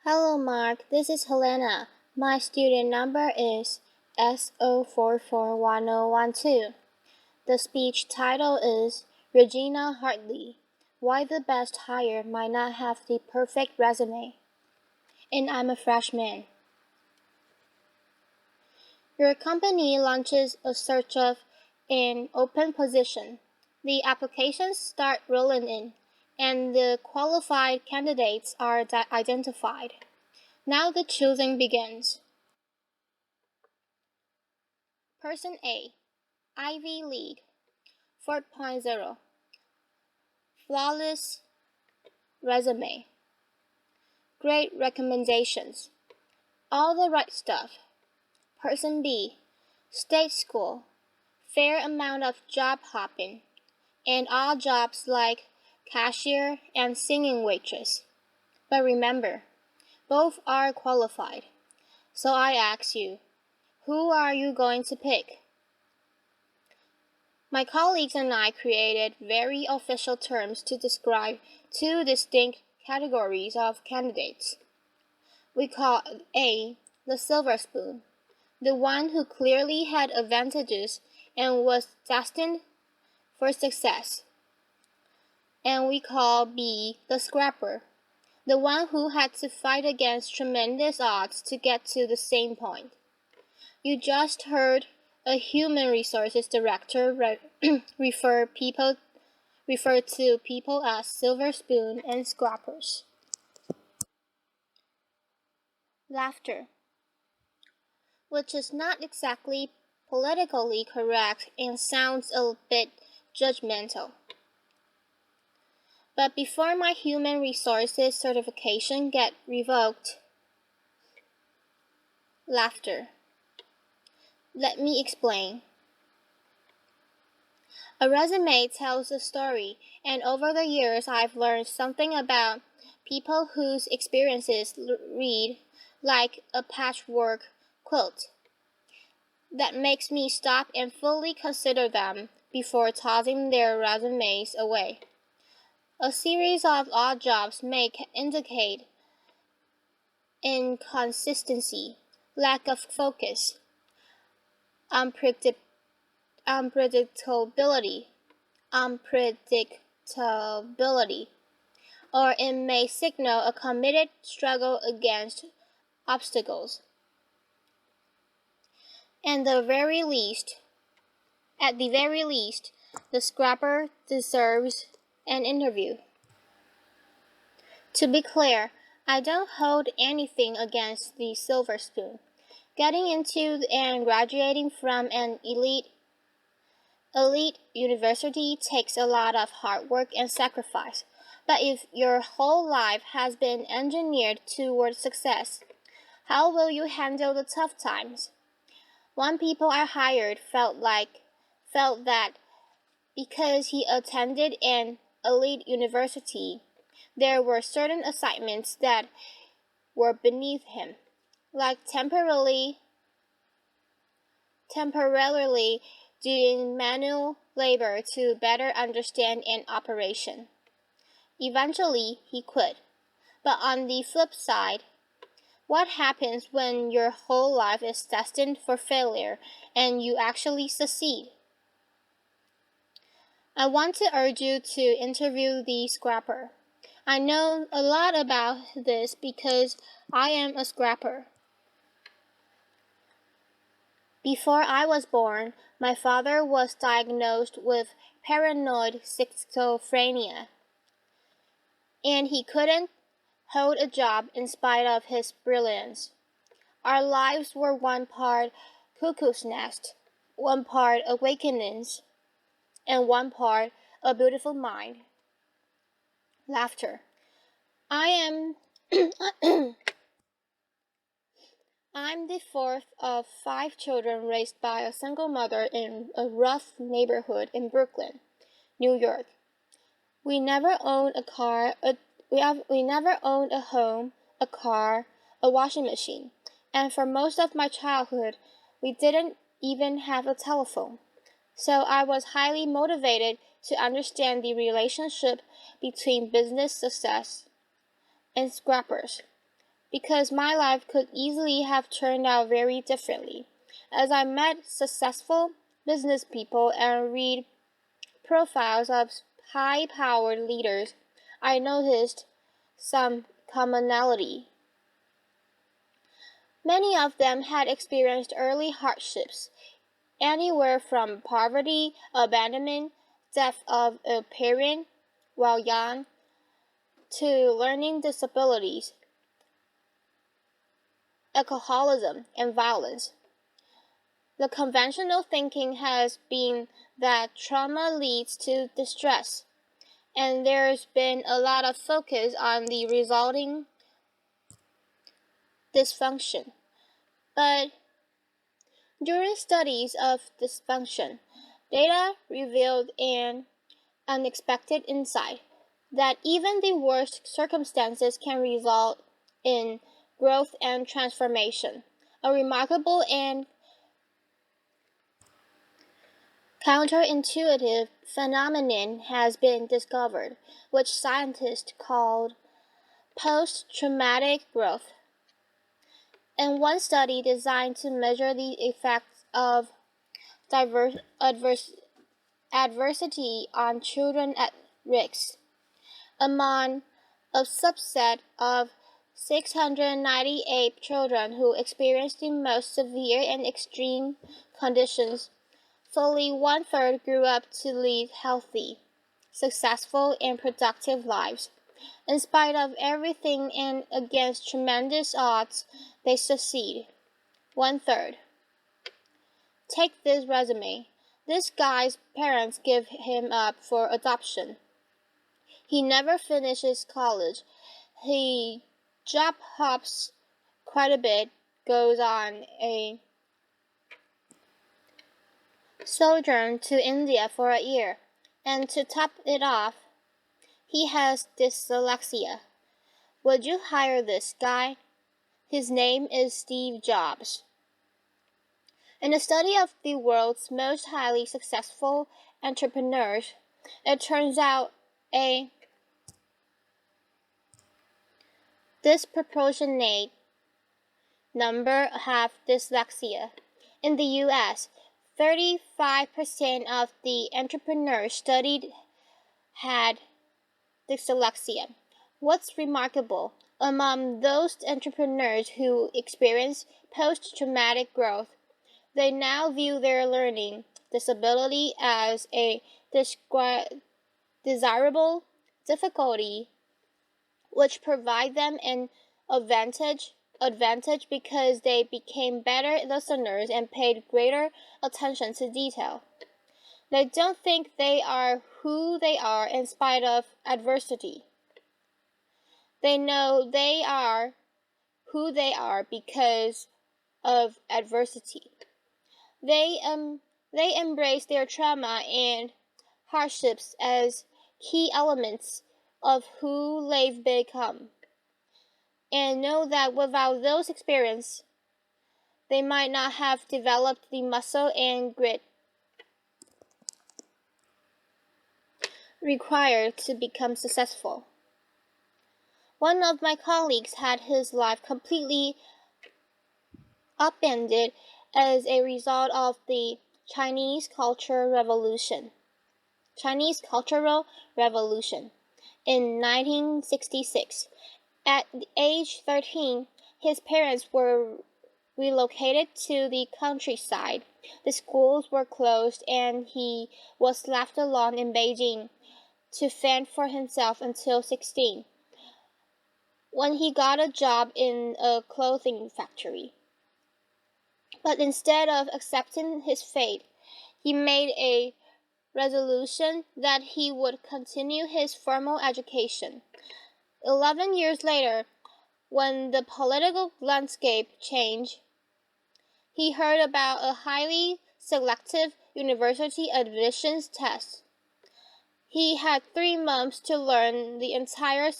Hello Mark, this is Hellena. My student number is S0441012. The speech title is Regina Hartley, Why the Best Hire Might Not Have the Perfect Resume. And I'm a freshman. Your company launches a search of an open position. The applications start rolling in, and the qualified candidates are identified. Now the choosing begins. Person A, Ivy League, 4.0, flawless resume, great recommendations, all the right stuff. Person B, state school, fair amount of job hopping, and all jobs like cashier and singing waitress. But remember, both are qualified. So I ask you, who are you going to pick? My colleagues and I created very official terms to describe two distinct categories of candidates. We call A the silver spoon, the one who clearly had advantages and was destined for success. And we call B the scrapper, the one who had to fight against tremendous odds to get to the same point. You just heard a human resources director refer to people as silver spoon and scrappers. Laughter, which is not exactly politically correct and sounds a bit judgmental. But before my human resources certification get revoked, laughter. Let me explain. A resume tells a story, and over the years I've learned something about people whose experiences read like a patchwork quilt. That makes me stop and fully consider them before tossing their resumes away. A series of odd jobs may indicate inconsistency, lack of focus, unpredictability, or it may signal a committed struggle against obstacles. At the very least, the scrapper deserves an interview. To be clear, I don't hold anything against the silver spoon. Getting into and graduating from an elite university takes a lot of hard work and sacrifice. But if your whole life has been engineered toward success, how will you handle the tough times? One people I hired felt that because he attended an elite university, there were certain assignments that were beneath him, like temporarily doing manual labor to better understand an operation. Eventually, he quit. But on the flip side, what happens when your whole life is destined for failure and you actually succeed? I want to urge you to interview the scrapper. I know a lot about this because I am a scrapper. Before I was born, my father was diagnosed with paranoid schizophrenia, and he couldn't hold a job in spite of his brilliance. Our lives were one part cuckoo's nest, one part awakenings, and one part a beautiful mind. Laughter. I'm the fourth of 5 children raised by a single mother in a rough neighborhood in Brooklyn, New York. We never owned a car, we never owned a home, a car, a washing machine, and for most of my childhood, we didn't even have a telephone. So I was highly motivated to understand the relationship between business success and scrappers. because my life could easily have turned out very differently. As I met successful business people and read profiles of high-powered leaders, I noticed some commonality. Many of them had experienced early hardships, anywhere from poverty, abandonment, death of a parent while young, to learning disabilities, alcoholism, and violence. The conventional thinking has been that trauma leads to distress, and there's been a lot of focus on the resulting dysfunction. But during studies of dysfunction, data revealed an unexpected insight that even the worst circumstances can result in growth and transformation. A remarkable and counterintuitive phenomenon has been discovered, which scientists call post-traumatic growth. In one study designed to measure the effects of adversity on children at risk, among a subset of 698 children who experienced the most severe and extreme conditions, fully one-third grew up to lead healthy, successful, and productive lives. In spite of everything and against tremendous odds, they succeed. One-third. Take this resume. This guy's parents give him up for adoption. He never finishes college. He job hops quite a bit, goes on a sojourn to India for a year, and to top it off, he has dyslexia. Would you hire this guy? His name is Steve Jobs. In a study of the world's most highly successful entrepreneurs, it turns out a disproportionate number have dyslexia. In the U.S., 35% of the entrepreneurs studied had dyslexia. What's remarkable, among those entrepreneurs who experience post-traumatic growth, they now view their learning disability as a desirable difficulty, which provide them an advantage because they became better listeners and paid greater attention to detail. They don't think they are who they are in spite of adversity. They know they are who they are because of adversity. They embrace their trauma and hardships as key elements of who they've become, and know that without those experiences, they might not have developed the muscle and grit required to become successful. One of my colleagues had his life completely upended as a result of the Chinese Cultural Revolution in 1966. At age 13, his parents were relocated to the countryside. The schools were closed and he was left alone in Beijing to fend for himself until 16, when he got a job in a clothing factory. But instead of accepting his fate, he made a resolution that he would continue his formal education. 11 years later, when the political landscape changed, he heard about a highly selective university admissions test. He had 3 months to learn the entire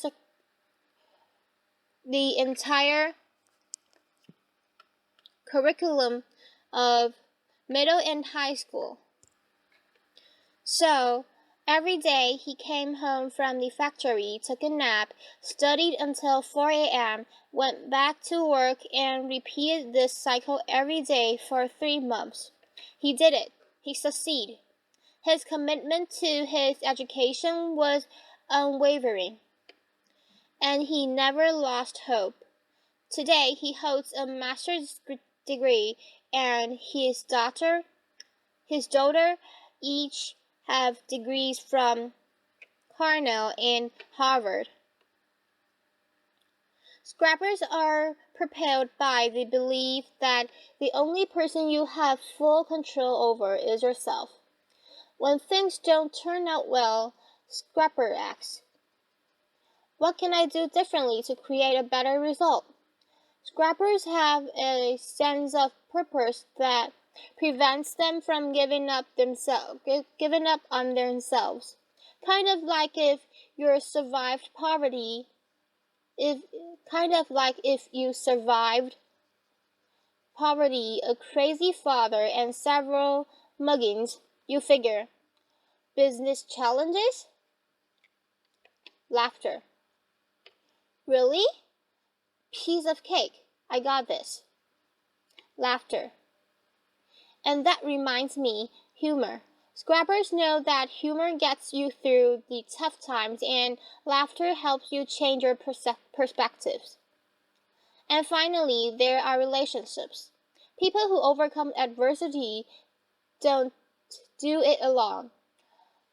curriculum of middle and high school. So, Every day he came home from the factory, took a nap, studied until 4 a.m., went back to work, and repeated this cycle every day for 3 months. He did it. He succeeded. His commitment to his education was unwavering, and he never lost hope. Today he holds a master's degree, and his daughter each have degrees from Cornell and Harvard. Scrappers are propelled by the belief that the only person you have full control over is yourself. When things don't turn out well, Scrapper asks, "What can I do differently to create a better result?" Scrappers have a sense of purpose that prevents them from giving up on themselves. Kind of like if you survived poverty, a crazy father, and several muggings, you figure, business challenges? Laughter. Really? Piece of cake. I got this. Laughter. And that reminds me, humor. Scrappers know that humor gets you through the tough times, and laughter helps you change your perspectives. And finally, there are relationships. People who overcome adversity don't do it alone.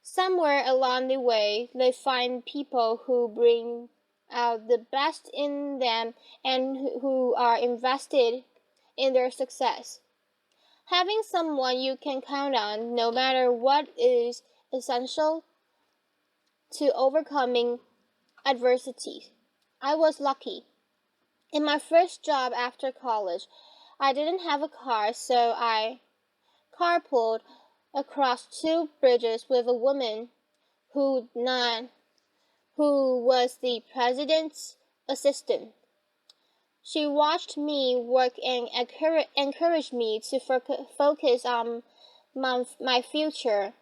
Somewhere along the way, they find people who bring out the best in them and who are invested in their success. Having someone you can count on, no matter what, is essential to overcoming adversity. I was lucky. In my first job after college, I didn't have a car, so I carpooled across 2 bridges with a woman who was the president's assistant. She watched me work and encouraged me to focus on my future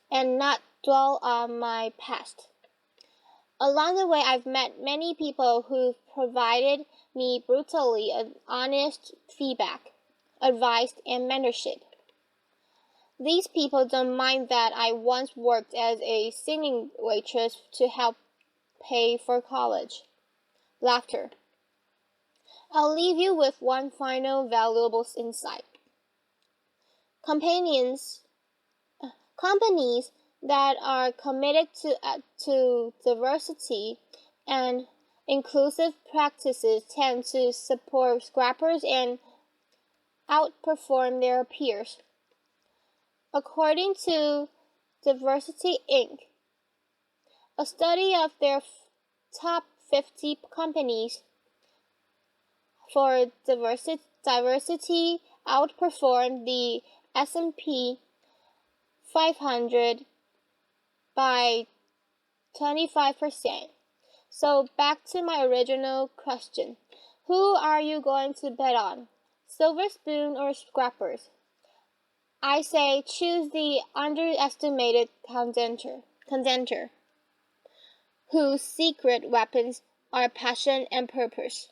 and not dwell on my past. Along the way, I've met many people who've provided me brutally honest feedback, advice, and mentorship. These people don't mind that I once worked as a singing waitress to help pay for college. Laughter. I'll leave you with one final valuable insight. Companies that are committed to diversity and inclusive practices tend to support scrappers and outperform their peers. According to Diversity Inc., a study of their top 50 companies for diversity outperformed the S&P 500 by 25%. So back to my original question. Who are you going to bet on? Silver spoon or scrappers? I say choose the underestimated contender, whose secret weapons are passion and purpose.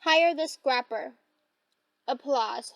Hire the scrapper. Applause.